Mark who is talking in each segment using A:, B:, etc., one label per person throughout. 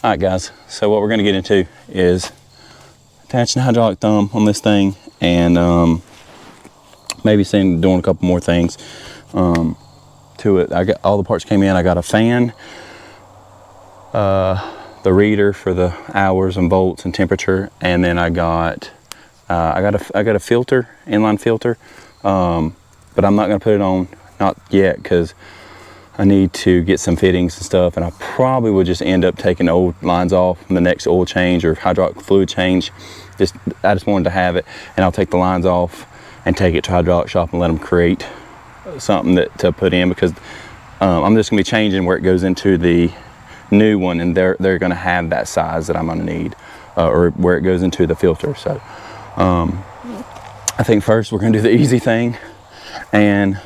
A: All right, guys, so what we're going to get into is attaching a hydraulic thumb on this thing, and maybe doing a couple more things to it. I got all the parts came in. I got a fan, the reader for the hours and volts and temperature, and then I got a filter, inline filter, but I'm not going to put it on, not yet, because I need to get some fittings and stuff, and I probably would just end up taking the old lines off in the next oil change or hydraulic fluid change. I just wanted to have it, and I'll take the lines off and take it to hydraulic shop and let them create something to put in, because I'm just gonna be changing where it goes into the new one, and they're gonna have that size that I'm gonna need, or where it goes into the filter. So I think first we're gonna do the easy thing and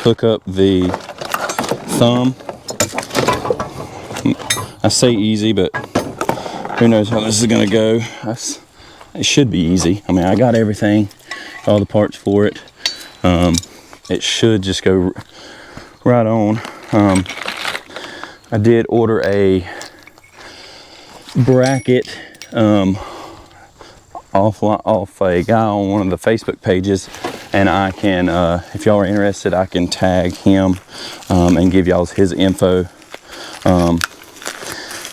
A: hook up the thumb. I say easy, but who knows how this is gonna go. It should be easy. I mean, I got everything, all the parts for it. It should just go right on. I did order a bracket off a guy on one of the Facebook pages, and I can, if y'all are interested, I can tag him and give y'all his info.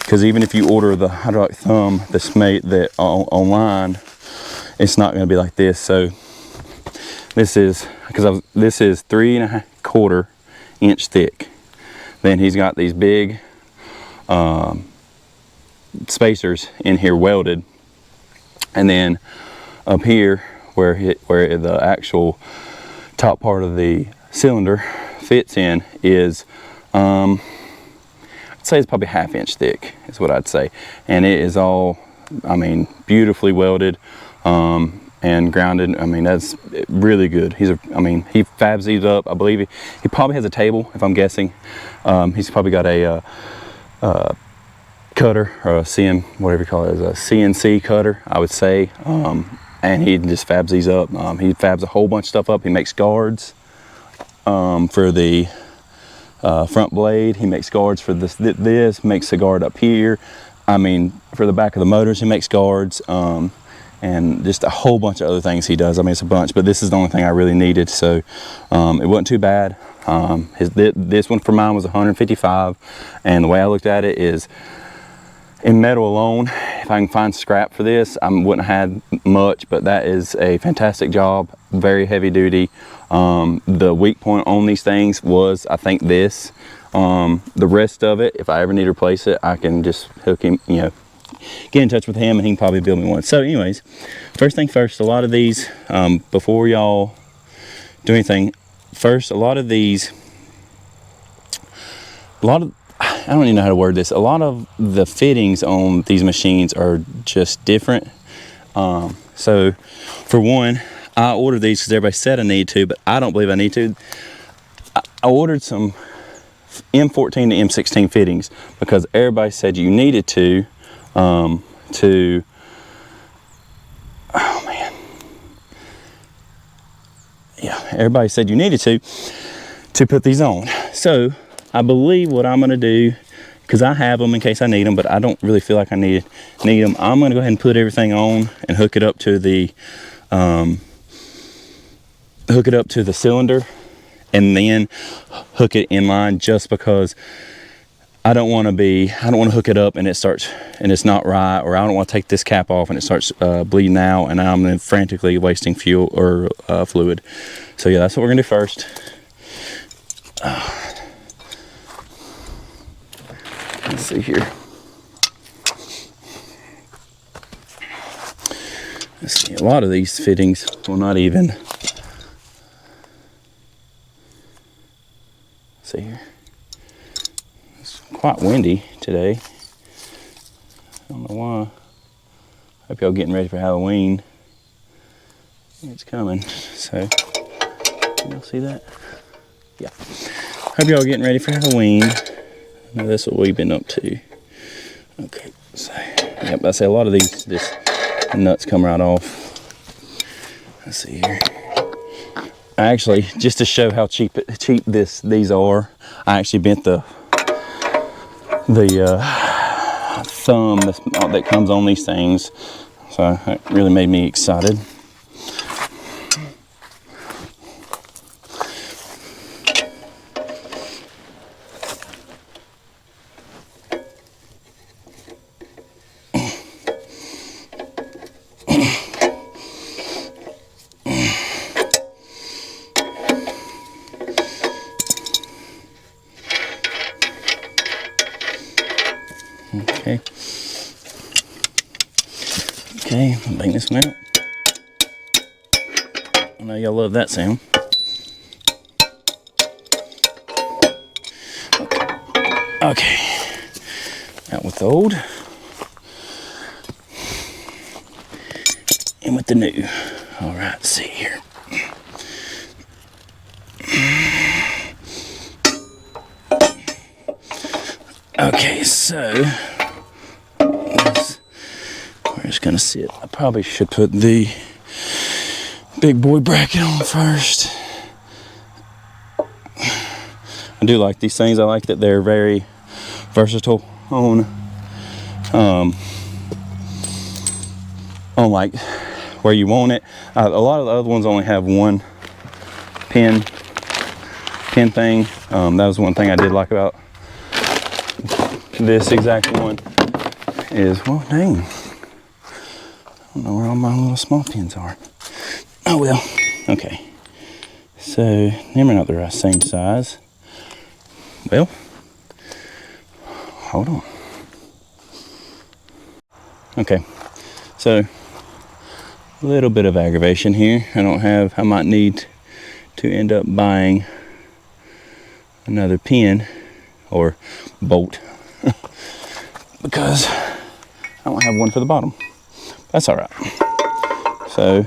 A: Because even if you order the hydraulic thumb that's made online, it's not going to be like this. So this is, this is 3¼ inch thick. Then he's got these big spacers in here welded, and then up here where the actual top part of the cylinder fits in is I'd say it's probably 1/2 inch thick is what I'd say, and it is all, I mean, beautifully welded and grounded. I mean, that's really good. he fabs these up. I believe he probably has a table, if I'm guessing. He's probably got a cutter, or a whatever you call it, a CNC cutter, I would say, and he just fabs these up. He fabs a whole bunch of stuff up. He makes guards for the front blade. He makes guards for this makes a guard up here. I mean, for the back of the motors, he makes guards, and just a whole bunch of other things he does. I mean, it's a bunch, but this is the only thing I really needed, so it wasn't too bad. This one for mine was 155, and the way I looked at it is, in metal alone, if I can find scrap for this, I wouldn't have had much, but that is a fantastic job, very heavy duty. The weak point on these things was, I think, this. The rest of it, if I ever need to replace it, I can just hook him, get in touch with him, and he can probably build me one. So anyways, first thing first, a lot of these, before y'all do anything, first, I don't even know how to word this. A lot of the fittings on these machines are just different. So for one, I ordered these because everybody said I need to, but I don't believe I need to. I ordered some M14 to M16 fittings because everybody said you needed to, oh man. Yeah, everybody said you needed to put these on. So I believe what I'm gonna do, because I have them in case I need them, but I don't really feel like I need them. I'm gonna go ahead and put everything on and hook it up to the cylinder, and then hook it in line, just because I don't want to hook it up and it's not right, or I don't want to take this cap off and it starts bleeding out, and I'm then frantically wasting fuel or fluid. So yeah, that's what we're gonna do first. Let's see here. Let's see, a lot of these fittings will not even. Let's see here. It's quite windy today. I don't know why. Hope y'all getting ready for Halloween. It's coming. So, y'all see that? Yeah. Hope y'all getting ready for Halloween. Now that's what we've been up to. Okay, so yep, I say a lot of these nuts come right off. Let's see here. Actually, just to show how cheap these are, I actually bent the the thumb that comes on these things. So that really made me excited. Okay. Okay, I'll bang this one out. I know y'all love that sound. Okay. Out with the old. In with the new. All right, let's see here. Okay, so we're just gonna sit. I probably should put the big boy bracket on first. I do like these things. I like that they're very versatile on like where you want it. A lot of the other ones only have one pin thing. That was one thing I did like about this exact one is, well, dang, I don't know where all my little small pins are. Oh well, okay. So them are not the same size. Well, hold on. Okay, so a little bit of aggravation here. I might need to end up buying another pin or bolt because I don't have one for the bottom. That's all right. So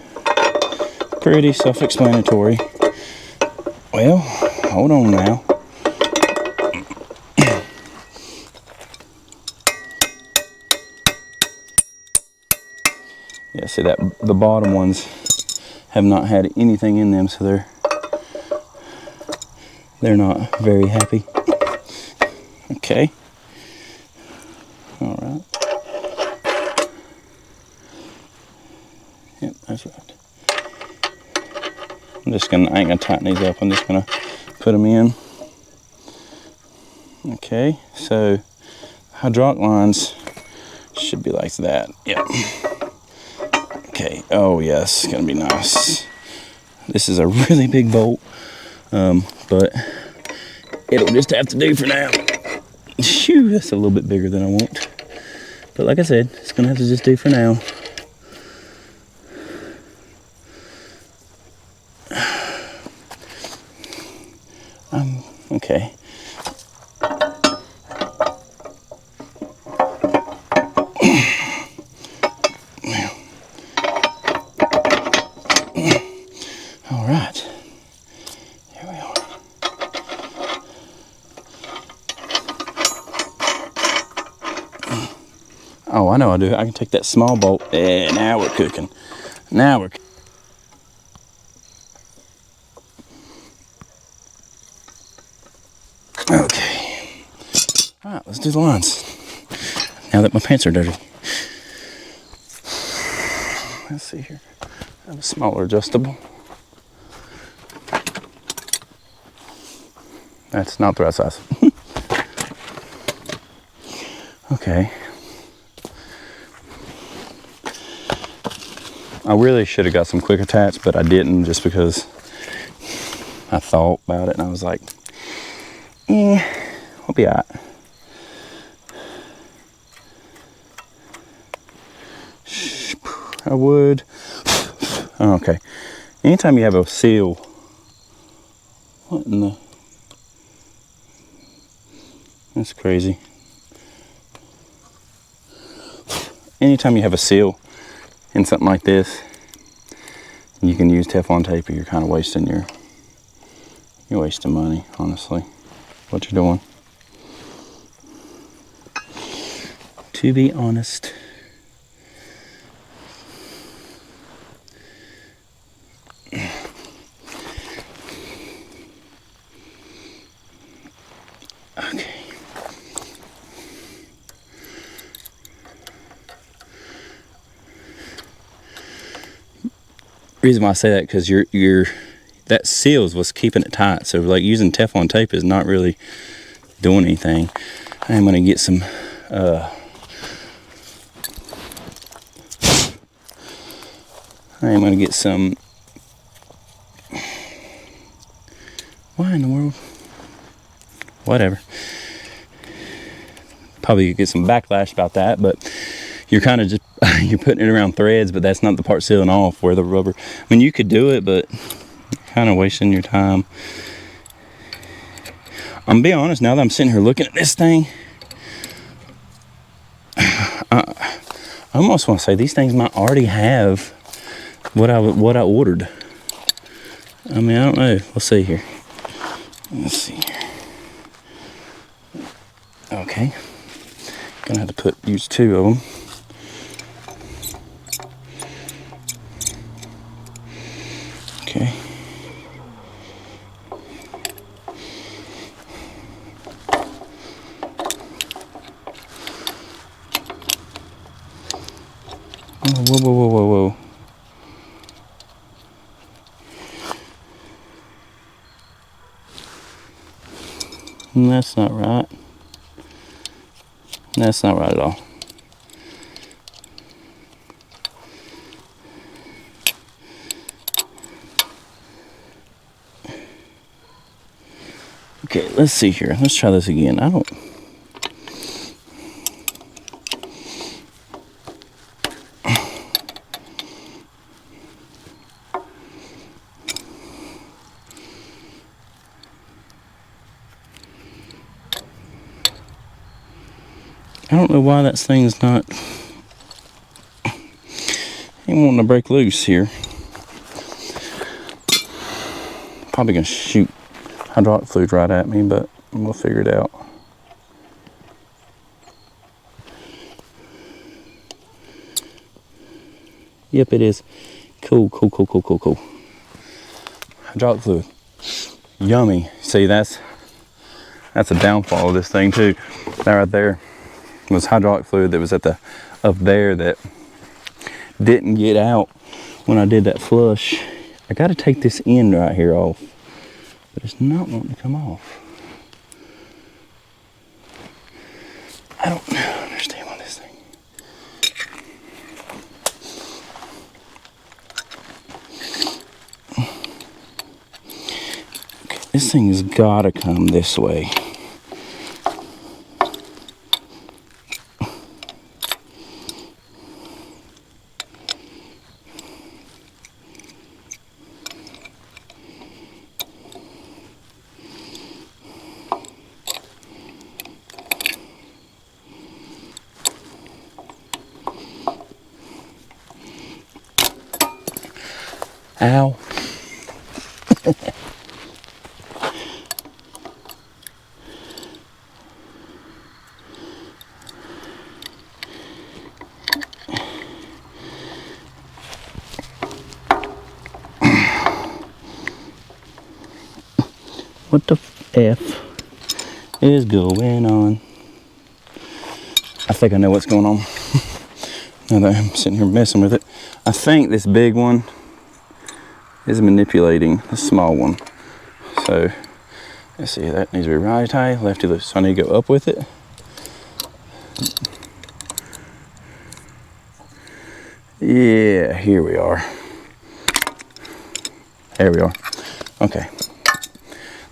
A: pretty self-explanatory. Well, hold on now. Yeah, see that the bottom ones have not had anything in them, so they're not very happy. Okay. All right. Yep, that's right. I ain't gonna tighten these up. I'm just gonna put them in. Okay, so hydraulic lines should be like that. Yep. Okay, oh yes, it's gonna be nice. This is a really big bolt, but it'll just have to do for now. Phew, that's a little bit bigger than I want. But like I said, it's gonna have to just do for now. Okay. All right. Here we are. Oh, I know I do. I can take that small bolt. Yeah, now we're cooking. Now we're cooking. Okay. All right, let's do the lines. Now that my pants are dirty. Let's see here. I have a smaller adjustable. That's not the right size. Okay. I really should have got some quick attach, but I didn't just because I thought about it and I was like, we'll be all right. I would. Okay. Anytime you have a seal, what in the? That's crazy. Anytime you have a seal in something like this, you can use Teflon tape, or you're kind of wasting you're wasting money, honestly. What you're doing. To be honest. Okay. reason why I say that, because that seal is what's keeping it tight. So like using Teflon tape is not really doing anything. I am gonna get some why in the world? Whatever. Probably get some backlash about that, but you're kind of just you're putting it around threads, but that's not the part sealing off where the rubber. I mean, you could do it, but kind of wasting your time. I'm gonna be honest, now that I'm sitting here looking at this thing, I almost want to say these things might already have what I ordered. I mean, I don't know. We'll see here. Let's see here. Okay, gonna have to use 2 of them. Okay. Whoa. That's not right. That's not right at all. Okay, let's see here. Let's try this again. I don't know why that thing's not ain't wanting to break loose here. Probably gonna shoot hydraulic fluid right at me, but we'll figure it out. Yep, it is. Cool. Hydraulic fluid. Yummy. See, that's a downfall of this thing too. That right there was hydraulic fluid that was up there that didn't get out when I did that flush. I got to take this end right here off, but it's not wanting to come off. I don't understand what this thing. Okay, this thing has got to come this way. Ow. What the F is going on? I think I know what's going on. Now that I'm sitting here messing with it. I think this big one is manipulating the small one. So let's see, that needs to be righty, lefty loose. So I need to go up with it. Yeah, here we are. There we are. Okay.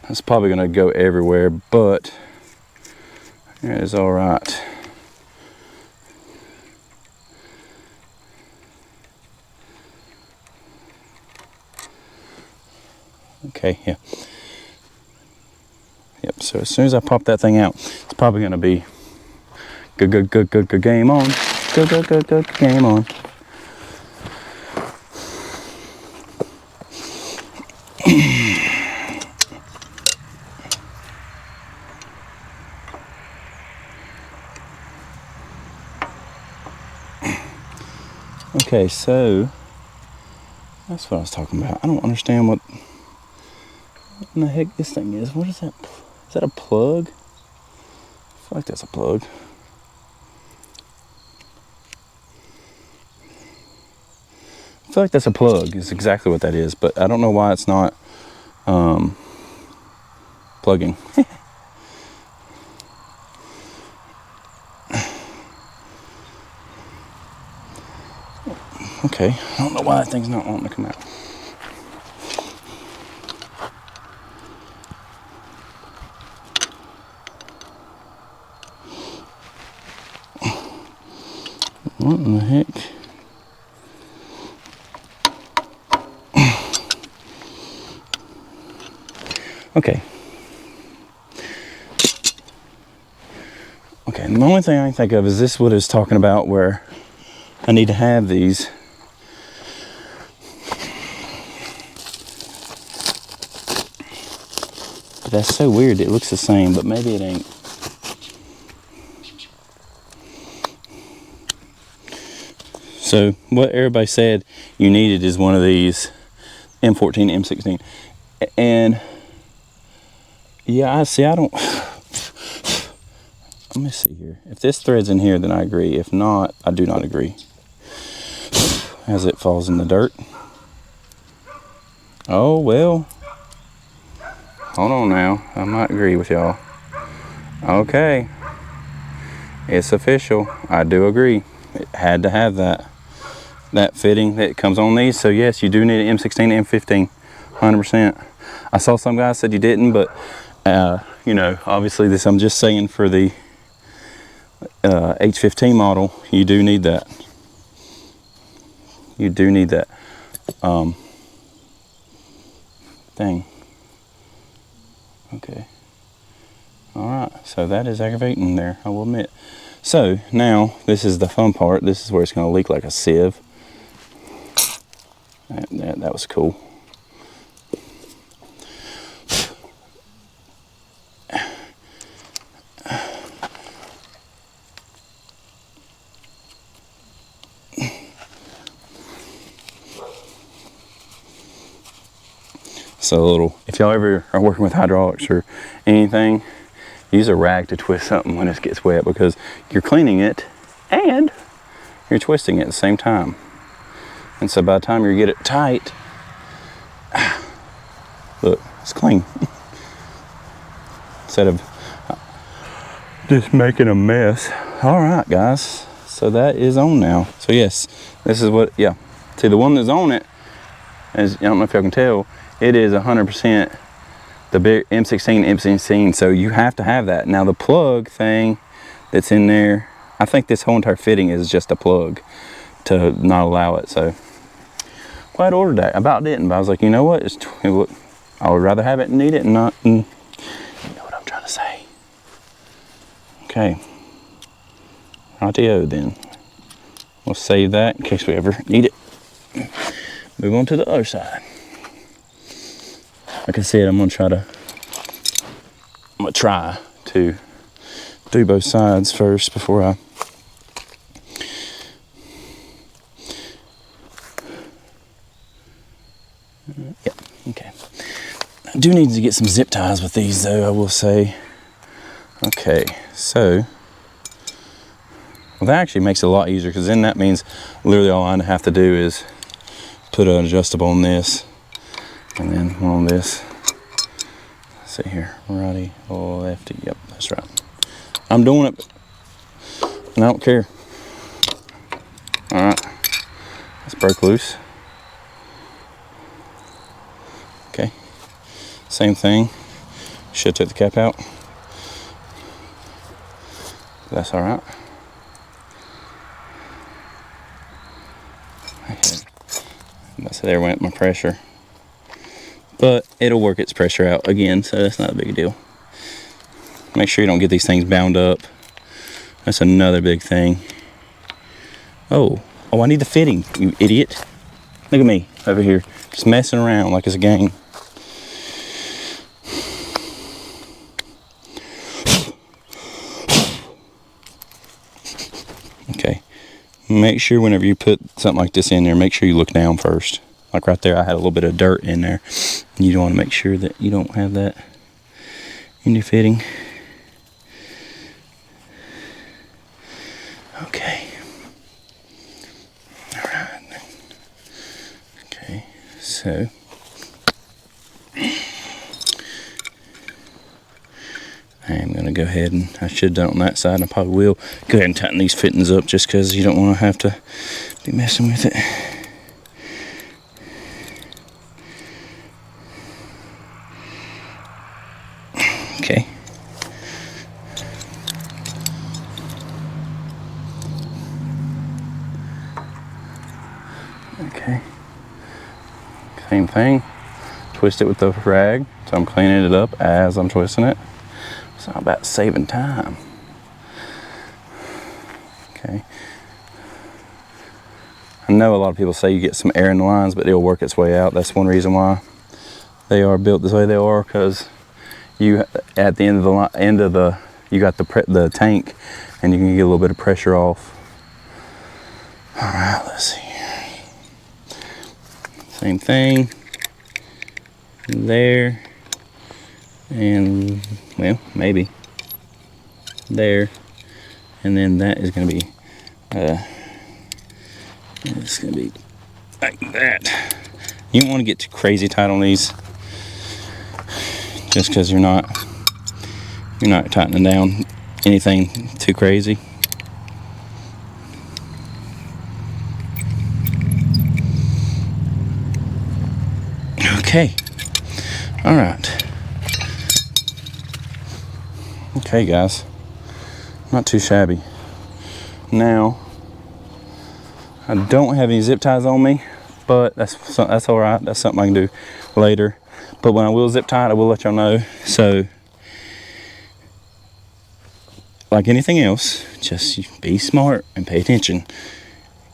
A: That's probably gonna go everywhere, but it is all right. Okay, yeah. Yep, so as soon as I pop that thing out, it's probably gonna be good game on. Good game on. Okay, so that's what I was talking about. I don't understand what in the heck this thing is. What is that? Is that a plug? I feel like that's a plug. I feel like that's a plug, is exactly what that is, but I don't know why it's not plugging. Okay, I don't know why that thing's not wanting to come out. What in the heck? Okay. Okay, and the only thing I can think of is this what it's talking about where I need to have these. But that's so weird, it looks the same, but maybe it ain't. So what everybody said you needed is one of these M14, M16. And yeah, I don't, let me see here. If this thread's in here, then I agree. If not, I do not agree. As it falls in the dirt. Oh, well. Hold on now. I might agree with y'all. Okay. It's official. I do agree. It had to have that fitting that comes on these. So yes, you do need an M16 and M15. 100%. I saw some guys said you didn't, but you know, obviously this, I'm just saying for the H15 model, you do need that. You do need that. Thing. Okay. Alright, so that is aggravating there, I will admit. So now, this is the fun part. This is where it's going to leak like a sieve. That was cool. So a little, if y'all ever are working with hydraulics or anything, use a rag to twist something when it gets wet, because you're cleaning it and you're twisting it at the same time. And so by the time you get it tight, look, it's clean. Instead of just making a mess. All right, guys, so that is on now. So yes, this is what, yeah. See, the one that's on it, as I don't know if y'all can tell, it is 100% the big M16, M16, so you have to have that. Now the plug thing that's in there, I think this whole entire fitting is just a plug to not allow it. So glad I ordered that. I about didn't, but I was like, you know what? I would rather have it and need it and not. And you know what I'm trying to say. Okay. Rightio then. We'll save that in case we ever need it. Move on to the other side. Like I said, I'm gonna try to do both sides first before I yep, okay. I do need to get some zip ties with these though, I will say. Okay, so well, that actually makes it a lot easier, because then that means literally all I have to do is put an adjustable on this and then one on this. Let's see here, righty or lefty. Yep, that's right. I'm doing it and I don't care. All right, let's break loose. Okay, same thing. Should take the cap out. That's all right. Okay, that's there went my pressure. But it'll work its pressure out again, so that's not a big deal. Make sure you don't get these things bound up. That's another big thing. Oh, I need the fitting, you idiot. Look at me over here, just messing around like it's a game. Okay, make sure whenever you put something like this in there, make sure you look down first. Like right there, I had a little bit of dirt in there. And you want to make sure that you don't have that in your fitting. Okay. All right. so I am going to go ahead and, I should have done it on that side, and I probably will go ahead and tighten these fittings up just because you don't want to have to be messing with it. Okay. Okay. Same thing. Twist it with the rag, so I'm cleaning it up as I'm twisting it. It's not about saving time. Okay. I know a lot of people say you get some air in the lines, but it'll work its way out. That's one reason why they are built this way they are, because you at the end of the you got the tank, and you can get a little bit of pressure off. All right, let's see. Same thing there, and well, maybe there, and then that is going to be it's going to be like that. You don't want to get too crazy tight on these, just because you're not tightening down anything too crazy. Okay, all right. Okay, guys, not too shabby. Now, I don't have any zip ties on me, but that's all right. That's something I can do later. But when I will zip tie it, I will let y'all know. So, like anything else, just be smart and pay attention.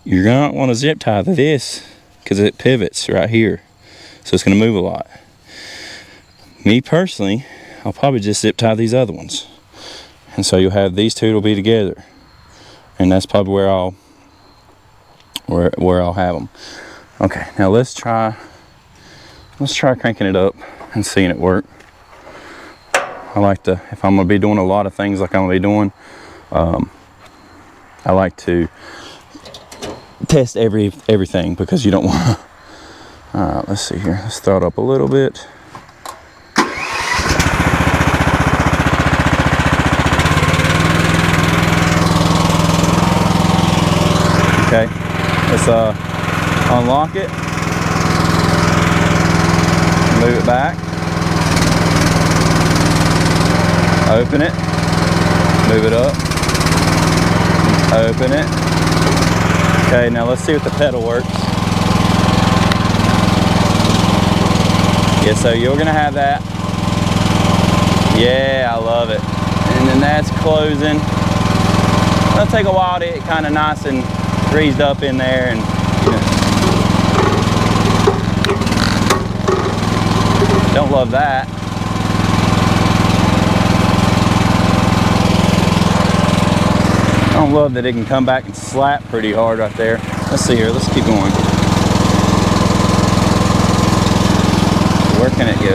A: You're gonna want to zip tie this because it pivots right here. So it's going to move a lot. Me personally, I'll probably just zip tie these other ones. And so you'll have these two will be together. And that's probably where I'll have them. Okay, now let's try cranking it up and seeing it work. I like to, if I'm going to be doing a lot of things like I'm going to be doing, I like to test everything, because you don't want to. Alright, let's see here. Let's throw it up a little bit. Okay, let's unlock it. Move it back. Open it. Move it up. Open it. Okay, now let's see if the pedal works. Yeah, so you're gonna have that. Yeah, I love it. And then that's closing. It'll take a while to get kind of nice and greased up in there, and don't love that. I don't love that it can come back and slap pretty hard right there. Let's see here, let's keep going. Where can it go?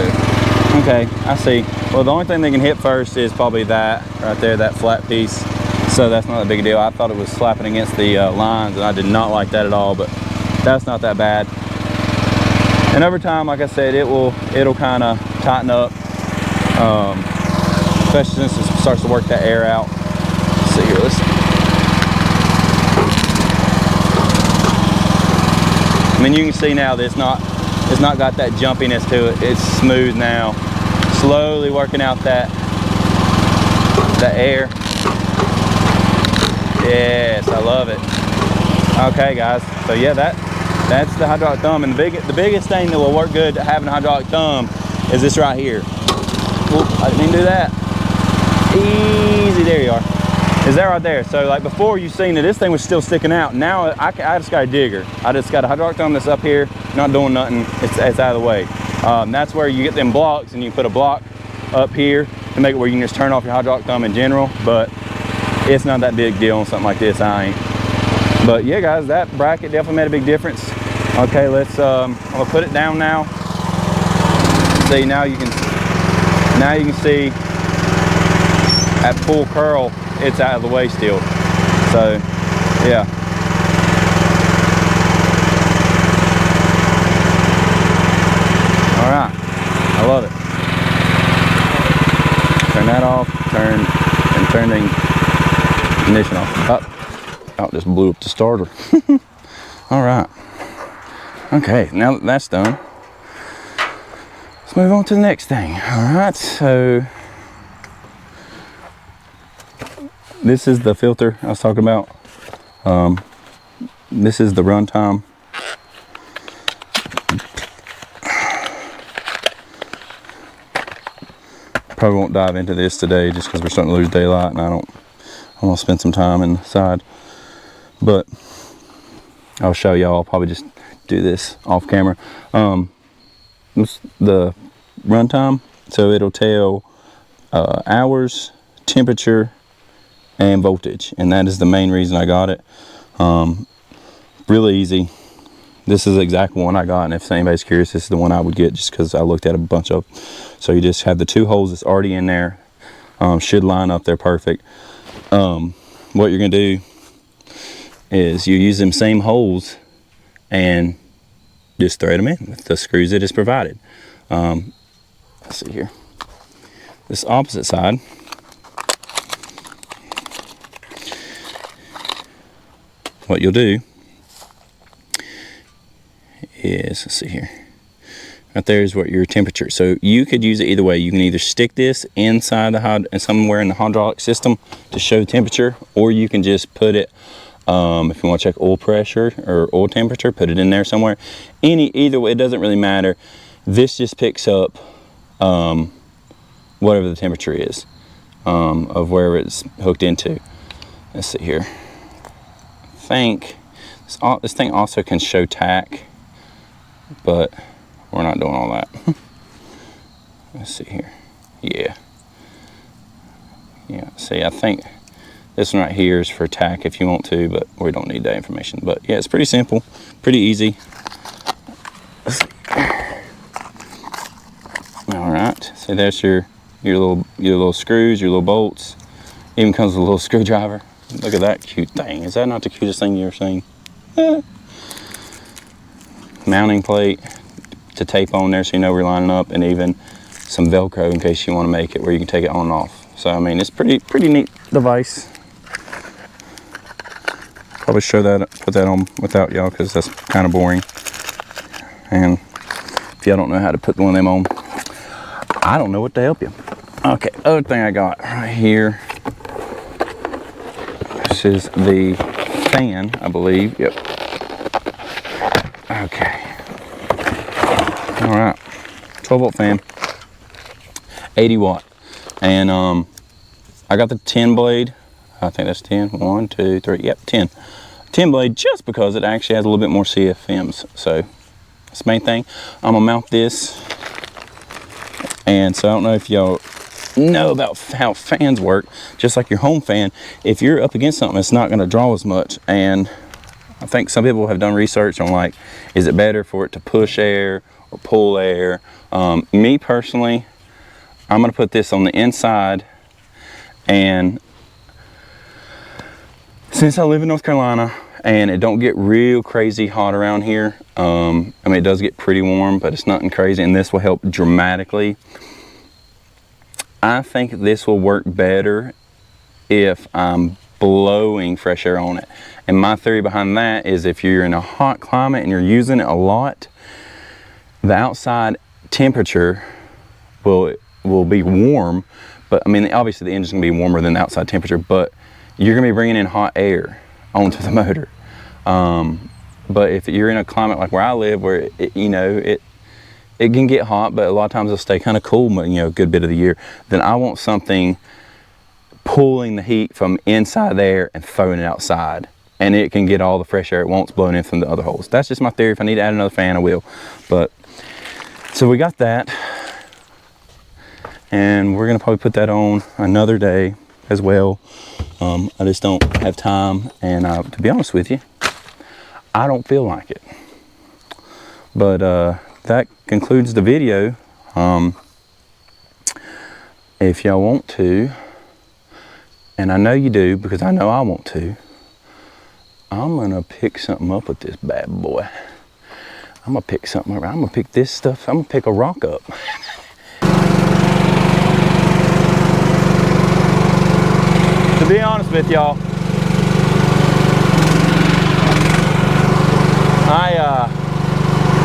A: Okay, I see. Well, the only thing they can hit first is probably that right there, that flat piece. So that's not a big deal. I thought it was slapping against the lines, and I did not like that at all, but that's not that bad. And over time, like I said, it'll kind of tighten up, especially since it starts to work that air out. Let's see here, I mean, you can see now that it's not got that jumpiness to it. It's smooth now. Slowly working out the air. Yes, I love it. Okay, guys. So yeah, that's the hydraulic thumb, and the biggest thing that will work good having a hydraulic thumb is this right here. Oop, I didn't mean to do that. Easy, there you are. Is that right there? So like before, you seen that this thing was still sticking out. Now I just got a digger. I just got a hydraulic thumb that's up here, not doing nothing. It's out of the way. That's where you get them blocks, and you put a block up here to make it where you can just turn off your hydraulic thumb in general. But it's not that big deal on something like this. I ain't. But yeah, guys, that bracket definitely made a big difference. Okay, let's. I'm gonna put it down now. See, now you can see at full curl, it's out of the way still. So yeah. All right, I love it. Turn that off, turn the ignition off. Oh, just blew up the starter. All right. Okay, now that that's done, let's move on to the next thing. All right, so this is the filter I was talking about. This is the runtime. Probably won't dive into this today just because we're starting to lose daylight and I want to spend some time inside. But I'll show y'all. I'll probably just do this off camera. The runtime, so it'll tell hours, temperature, and voltage, and that is the main reason I got it. Really easy. This is the exact one I got, and if anybody's curious, this is the one I would get just because I looked at a bunch of. So you just have the 2 holes that's already in there. Should line up there perfect. What you're gonna do is you use them same holes and just thread them in with the screws that is provided. Let's see here. This opposite side, what you'll do is, let's see here, right there is what your temperature. So you could use it either way. You can either stick this inside the somewhere in the hydraulic system to show temperature, or you can just put it, if you want to check oil pressure or oil temperature, put it in there somewhere. Either way, it doesn't really matter. This just picks up whatever the temperature is of wherever it's hooked into. Let's see here. I think this thing also can show tack, but we're not doing all that. Let's see here. Yeah. See, I think this one right here is for tack if you want to, but we don't need that information. But yeah, it's pretty simple, pretty easy. All right. So there's your little screws, your little bolts. Even comes with a little screwdriver. Look at that cute thing. Is that not the cutest thing you've ever seen? Mounting plate to tape on there so you know we're lining up, and even some Velcro in case you want to make it where you can take it on and off. So I mean, it's pretty neat device. Probably put that on without y'all because that's kind of boring. And if y'all don't know how to put one of them on, I don't know what to help you. Okay, other thing I got right here. This is the fan, I believe. Yep. Okay. All right. 12-volt fan. 80 watt. And I got the 10 blade. I think that's 10. 1, 2, 3. Yep, 10. 10 blade just because it actually has a little bit more CFMs. So that's the main thing. I'm gonna mount this. And so I don't know if y'all know about how fans work. Just like your home fan, if you're up against something, it's not going to draw as much. And I think some people have done research on, like, is it better for it to push air or pull air? Me personally, I'm going to put this on the inside, and since I live in North Carolina and it don't get real crazy hot around here, I mean, it does get pretty warm, but it's nothing crazy, and this will help dramatically. I think this will work better if I'm blowing fresh air on it. And my theory behind that is if you're in a hot climate and you're using it a lot, the outside temperature will be warm, but I mean, obviously the engine's gonna be warmer than the outside temperature, but you're gonna be bringing in hot air onto the motor. But if you're in a climate like where I live, where it can get hot, but a lot of times it'll stay kind of cool, a good bit of the year, then I want something pulling the heat from inside there and throwing it outside. And it can get all the fresh air it wants blown in from the other holes. That's just my theory. If I need to add another fan, I will. But, so we got that. And we're gonna probably put that on another day as well. I just don't have time. And to be honest with you, I don't feel like it. But that concludes the video. If y'all want to, and I know you do because I know I want to, I'm gonna pick something up with this bad boy. I'm gonna pick something up. I'm gonna pick this stuff. I'm gonna pick a rock up. To be honest with y'all,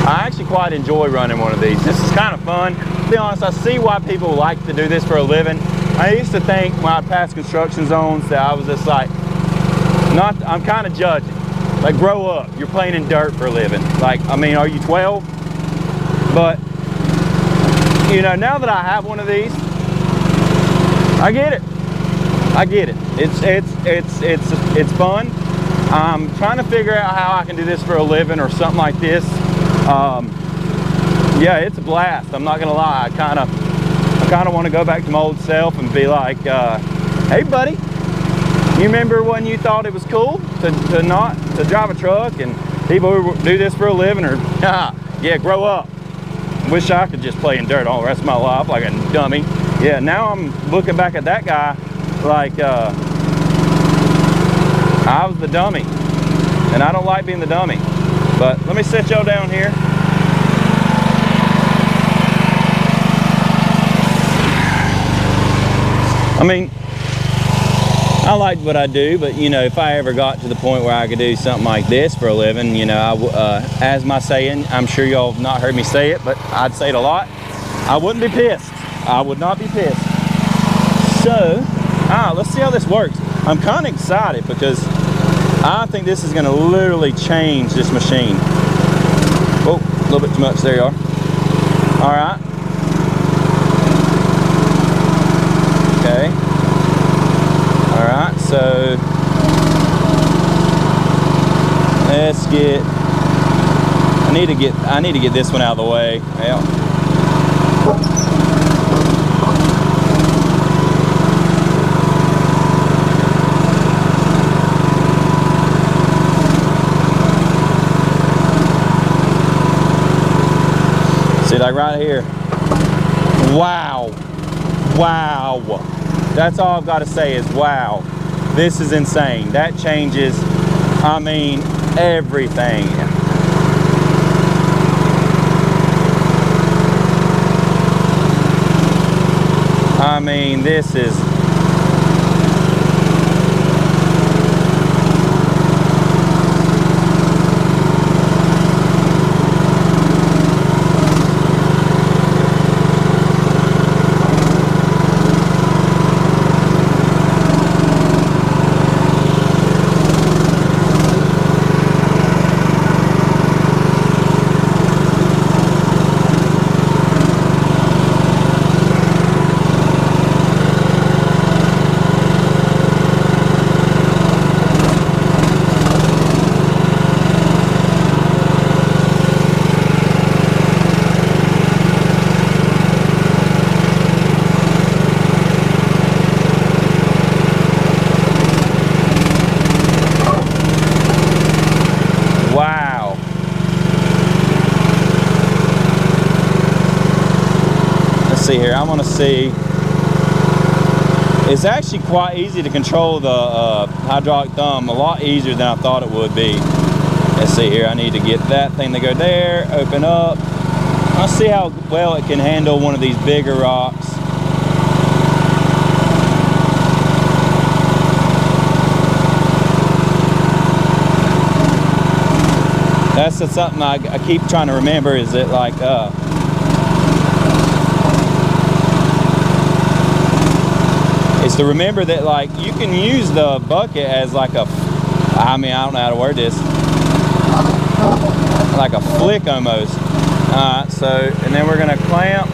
A: I actually quite enjoy running one of these. This is kind of fun. To be honest, I see why people like to do this for a living. I used to think when I passed construction zones that I was just like, I'm kind of judging. Like, grow up, you're playing in dirt for a living. Like, I mean, are you 12? But, you know, now that I have one of these, I get it. I get it. It's fun. I'm trying to figure out how I can do this for a living or something like this. Yeah, it's a blast. I'm not gonna lie. I kind of want to go back to my old self and be like, hey, buddy, you remember when you thought it was cool to drive a truck and people who do this for a living? Or yeah, grow up. Wish I could just play in dirt all the rest of my life like a dummy. Yeah, now I'm looking back at that guy like I was the dummy, and I don't like being the dummy. But let me set y'all down here. I mean, I like what I do, but you know, if I ever got to the point where I could do something like this for a living, you know, as my saying, I'm sure y'all have not heard me say it, but I'd say it a lot, I wouldn't be pissed. I would not be pissed. So, let's see how this works. I'm kind of excited because I think this is going to literally change this machine. Oh, a little bit too much. There you are. All right. Okay. All right. So let's get. I need to get this one out of the way. Yeah. Like right here. Wow. Wow. That's all I've got to say is wow. This is insane. That changes, I mean, everything. I mean, this is see here. I want to see. It's actually quite easy to control the hydraulic thumb, a lot easier than I thought it would be. Let's see here. I need to get that thing to go there, open up. Let's see how well it can handle one of these bigger rocks. That's something I keep trying to remember, is that like is to remember that like you can use the bucket as like a, I mean, I don't know how to word this, like a flick almost. Alright, so, and then we're gonna clamp.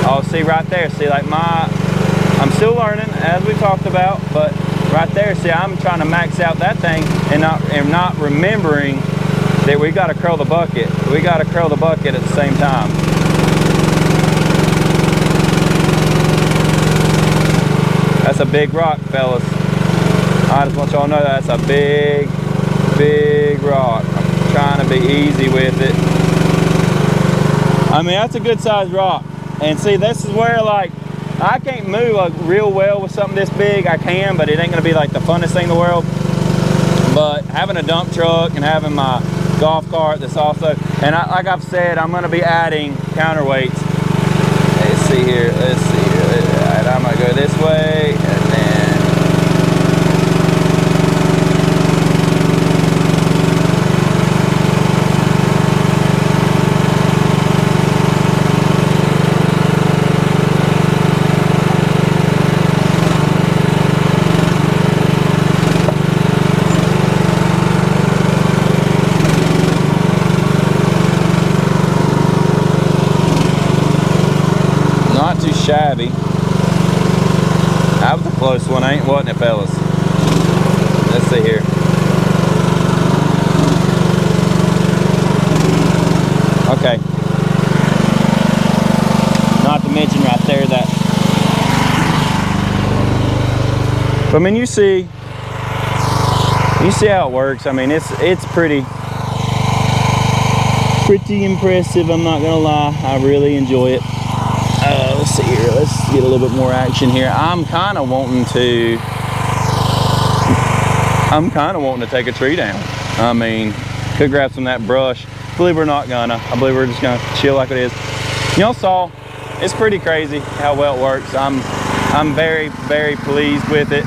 A: Oh, see right there, see like I'm still learning as we talked about, but right there, see, I'm trying to max out that thing and not remembering that we got to curl the bucket. We got to curl the bucket at the same time. That's a big rock, fellas. I just want y'all to know that's a big, big rock. I'm trying to be easy with it. I mean, that's a good sized rock. And see, this is where like I can't move like real well with something this big. I can, but it ain't gonna be like the funnest thing in the world. But having a dump truck and having my golf cart that's also, and like I've said, I'm gonna be adding counterweights. Let's see here, let's see here. All right, I'm gonna go this way, and then not too shabby. That was a close one, wasn't it, fellas? Let's see here. Okay. Not to mention right there that. But I mean, you see how it works. I mean, it's pretty impressive. I'm not gonna lie. I really enjoy it. Let's see here. Let's get a little bit more action here. I'm kind of wanting to take a tree down. I mean, could grab some of that brush. I believe we're not gonna. I believe we're just gonna chill like it is. Y'all saw, it's pretty crazy how well it works. I'm very, very pleased with it.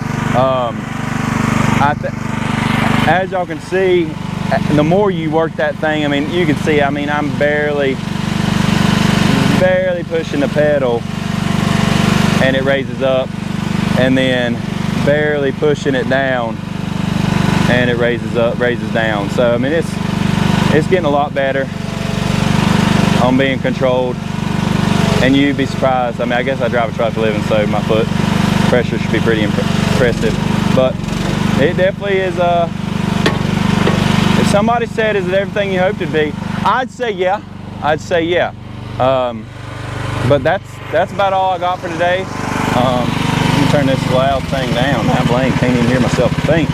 A: As y'all can see, the more you work that thing, I mean, you can see, I mean, I'm barely pushing the pedal and it raises up, and then barely pushing it down and it raises down. So I mean, it's getting a lot better on being controlled, and you'd be surprised. I mean, I guess I drive a truck for a living, so my foot pressure should be pretty impressive, but it definitely is. If somebody said, is it everything you hoped it'd be, I'd say yeah. But that's about all I got for today. Let me turn this loud thing down. I can't even hear myself think.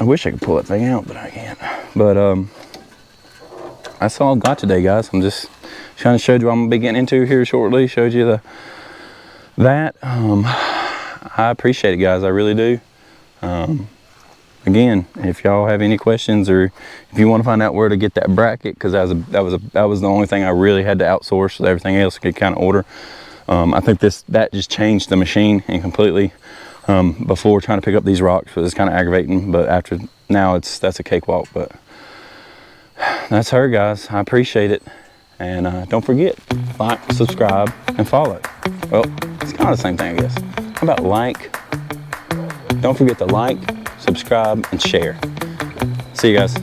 A: I wish I could pull that thing out, but I can't. But that's all I've got today, guys. I'm just trying to show you what I'm gonna be getting into here shortly. Showed you that. I appreciate it, guys. I really do. Again, if y'all have any questions, or if you want to find out where to get that bracket, because that was the only thing I really had to outsource. So everything else I could kind of order. I think that just changed the machine and completely. Before trying to pick up these rocks, but it's kind of aggravating. But after now, that's a cakewalk. But that's her, guys. I appreciate it, and don't forget, like, subscribe, and follow. Well, it's kind of the same thing, I guess. How about like? Don't forget to like, subscribe, and share. See you guys.